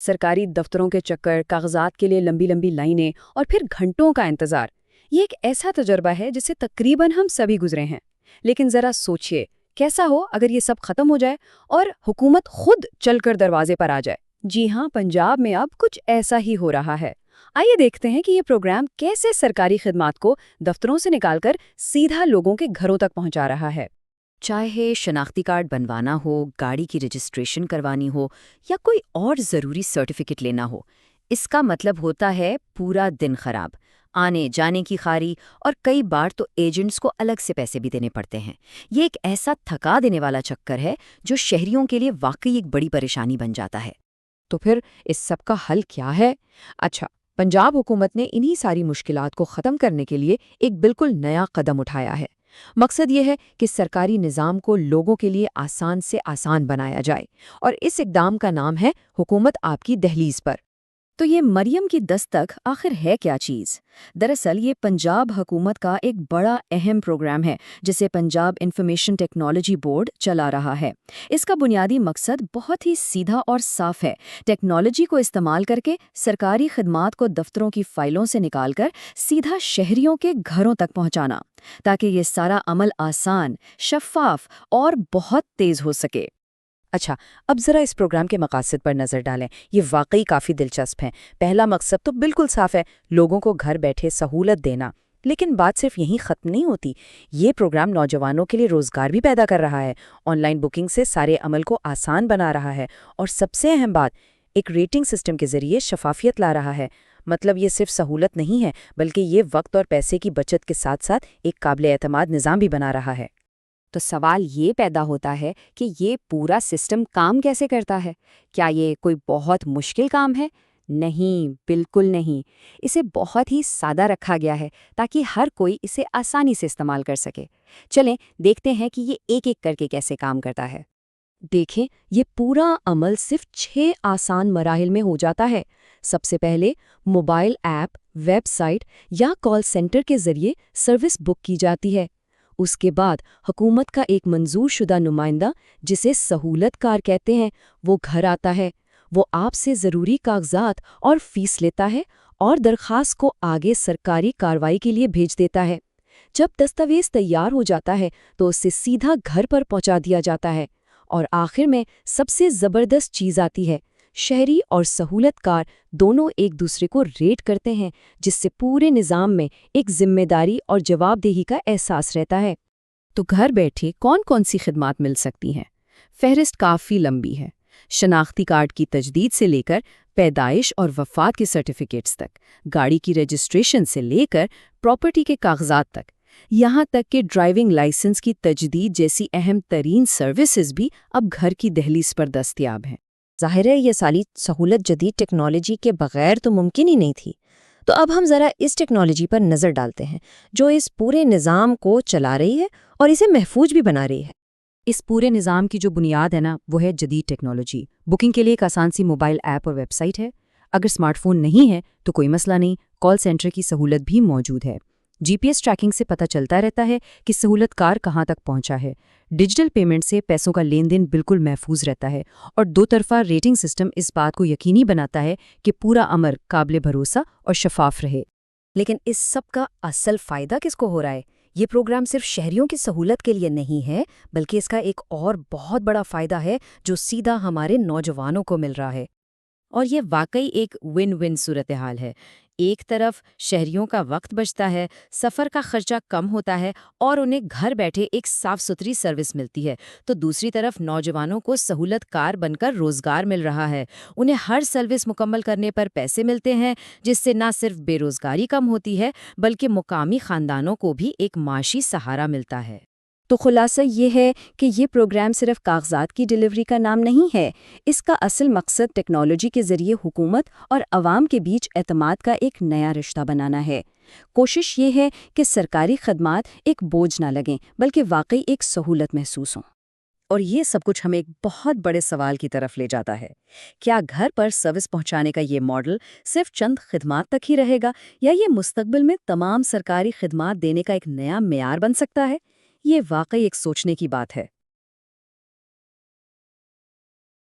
سرکاری دفتروں کے چکر، کاغذات کے لیے لمبی لمبی لائنیں اور پھر گھنٹوں کا انتظار، یہ ایک ایسا تجربہ ہے جس سے تقریباً ہم سبھی گزرے ہیں۔ لیکن ذرا سوچئے، کیسا ہو اگر یہ سب ختم ہو جائے اور حکومت خود چل کر دروازے پر آ جائے؟ جی ہاں، پنجاب میں اب کچھ ایسا ہی ہو رہا ہے۔ آئیے دیکھتے ہیں کہ یہ پروگرام کیسے سرکاری خدمات کو دفتروں سے نکال کر سیدھا لوگوں کے گھروں تک پہنچا رہا ہے۔ چاہے شناختی کارڈ بنوانا ہو، گاڑی کی رجسٹریشن کروانی ہو یا کوئی اور ضروری سرٹیفکیٹ لینا ہو، اس کا مطلب ہوتا ہے پورا دن خراب، آنے جانے کی خاری، اور کئی بار تو ایجنٹس کو الگ سے پیسے بھی دینے پڑتے ہیں۔ یہ ایک ایسا تھکا دینے والا چکر ہے جو شہریوں کے لیے واقعی ایک بڑی پریشانی بن جاتا ہے۔ تو پھر اس سب کا حل کیا ہے؟ اچھا، پنجاب حکومت نے انہی ساری مشکلات کو ختم کرنے کے لیے ایک بالکل نیا قدم اٹھایا ہے۔ مقصد یہ ہے کہ سرکاری نظام کو لوگوں کے لیے آسان سے آسان بنایا جائے، اور اس اقدام کا نام ہے حکومت آپ کی دہلیز پر۔ تو یہ مریم کی دستک آخر ہے کیا چیز؟ دراصل یہ پنجاب حکومت کا ایک بڑا اہم پروگرام ہے جسے پنجاب انفارمیشن ٹیکنالوجی بورڈ چلا رہا ہے۔ اس کا بنیادی مقصد بہت ہی سیدھا اور صاف ہے، ٹیکنالوجی کو استعمال کر کے سرکاری خدمات کو دفتروں کی فائلوں سے نکال کر سیدھا شہریوں کے گھروں تک پہنچانا، تاکہ یہ سارا عمل آسان، شفاف اور بہت تیز ہو سکے۔ اچھا، اب ذرا اس پروگرام کے مقاصد پر نظر ڈالیں۔ یہ واقعی کافی دلچسپ ہیں۔ پہلا مقصد تو بالکل صاف ہے، لوگوں کو گھر بیٹھے سہولت دینا۔ لیکن بات صرف یہیں ختم نہیں ہوتی۔ یہ پروگرام نوجوانوں کے لیے روزگار بھی پیدا کر رہا ہے، آن لائن بکنگ سے سارے عمل کو آسان بنا رہا ہے، اور سب سے اہم بات، ایک ریٹنگ سسٹم کے ذریعے شفافیت لا رہا ہے۔ مطلب یہ صرف سہولت نہیں ہے، بلکہ یہ وقت اور پیسے کی بچت کے ساتھ ساتھ ایک قابل اعتماد نظام بھی بنا رہا ہے۔ تو سوال یہ پیدا ہوتا ہے کہ یہ پورا سسٹم کام کیسے کرتا ہے؟ کیا یہ کوئی بہت مشکل کام ہے؟ نہیں، بالکل نہیں۔ اسے بہت ہی سادہ رکھا گیا ہے تاکہ ہر کوئی اسے آسانی سے استعمال کر سکے۔ چلیں دیکھتے ہیں کہ یہ ایک ایک کر کے کیسے کام کرتا ہے۔ دیکھیں، یہ پورا عمل صرف 6 آسان مراحل میں ہو جاتا ہے۔ سب سے پہلے موبائل ایپ، ویب سائٹ یا کال سینٹر کے ذریعے سروس بک کی جاتی ہے۔ اس کے بعد حکومت کا ایک منظور شدہ نمائندہ، جسے سہولت کار کہتے ہیں، وہ گھر آتا ہے۔ وہ آپ سے ضروری کاغذات اور فیس لیتا ہے اور درخواست کو آگے سرکاری کارروائی کے لیے بھیج دیتا ہے۔ جب دستاویز تیار ہو جاتا ہے تو اسے سیدھا گھر پر پہنچا دیا جاتا ہے۔ اور آخر میں سب سے زبردست چیز آتی ہے، شہری اور سہولت کار دونوں ایک دوسرے کو ریٹ کرتے ہیں، جس سے پورے نظام میں ایک ذمہ داری اور جواب دہی کا احساس رہتا ہے۔ تو گھر بیٹھے کون کون سی خدمات مل سکتی ہیں؟ فہرست کافی لمبی ہے۔ شناختی کارڈ کی تجدید سے لے کر پیدائش اور وفات کے سرٹیفکیٹس تک، گاڑی کی رجسٹریشن سے لے کر پراپرٹی کے کاغذات تک، یہاں تک کہ ڈرائیونگ لائسنس کی تجدید جیسی اہم ترین سروسز بھی اب گھر کی دہلیز پر دستیاب ہیں۔ ظاہر ہے یہ ساری سہولت جدید ٹیکنالوجی کے بغیر تو ممکن ہی نہیں تھی۔ تو اب ہم ذرا اس ٹیکنالوجی پر نظر ڈالتے ہیں جو اس پورے نظام کو چلا رہی ہے اور اسے محفوظ بھی بنا رہی ہے۔ اس پورے نظام کی جو بنیاد ہے نا، وہ ہے جدید ٹیکنالوجی۔ بکنگ کے لیے ایک آسان سی موبائل ایپ اور ویب سائٹ ہے۔ اگر اسمارٹ فون نہیں ہے تو کوئی مسئلہ نہیں، کال سینٹر کی سہولت بھی موجود ہے۔ جی پی ایس ٹریکنگ سے پتہ چلتا رہتا ہے کہ سہولت کار کہاں تک پہنچا ہے۔ ڈیجیٹل پیمنٹ سے پیسوں کا لین دین بالکل محفوظ رہتا ہے، اور دو طرفہ ریٹنگ سسٹم اس بات کو یقینی بناتا ہے کہ پورا عمل قابل بھروسہ اور شفاف رہے۔ لیکن اس سب کا اصل فائدہ کس کو ہو رہا ہے؟ یہ پروگرام صرف شہریوں کی سہولت کے لیے نہیں ہے، بلکہ اس کا ایک اور بہت بڑا فائدہ ہے جو سیدھا ہمارے نوجوانوں کو مل رہا ہے۔ اور یہ واقعی ایک ون ون صورتحال ہے۔ ایک طرف شہریوں کا وقت بچتا ہے، سفر کا خرچہ کم ہوتا ہے، اور انہیں گھر بیٹھے ایک صاف ستھری سروس ملتی ہے، تو دوسری طرف نوجوانوں کو سہولت کار بن کر روزگار مل رہا ہے۔ انہیں ہر سروس مکمل کرنے پر پیسے ملتے ہیں، جس سے نہ صرف بے روزگاری کم ہوتی ہے بلکہ مقامی خاندانوں کو بھی ایک معاشی سہارا ملتا ہے۔ تو خلاصہ یہ ہے کہ یہ پروگرام صرف کاغذات کی ڈیلیوری کا نام نہیں ہے۔ اس کا اصل مقصد ٹیکنالوجی کے ذریعے حکومت اور عوام کے بیچ اعتماد کا ایک نیا رشتہ بنانا ہے۔ کوشش یہ ہے کہ سرکاری خدمات ایک بوجھ نہ لگیں بلکہ واقعی ایک سہولت محسوس ہوں۔ اور یہ سب کچھ ہمیں ایک بہت بڑے سوال کی طرف لے جاتا ہے۔ کیا گھر پر سروس پہنچانے کا یہ ماڈل صرف چند خدمات تک ہی رہے گا، یا یہ مستقبل میں تمام سرکاری خدمات دینے کا ایک نیا معیار بن سکتا ہے؟ یہ واقعی ایک سوچنے کی بات ہے۔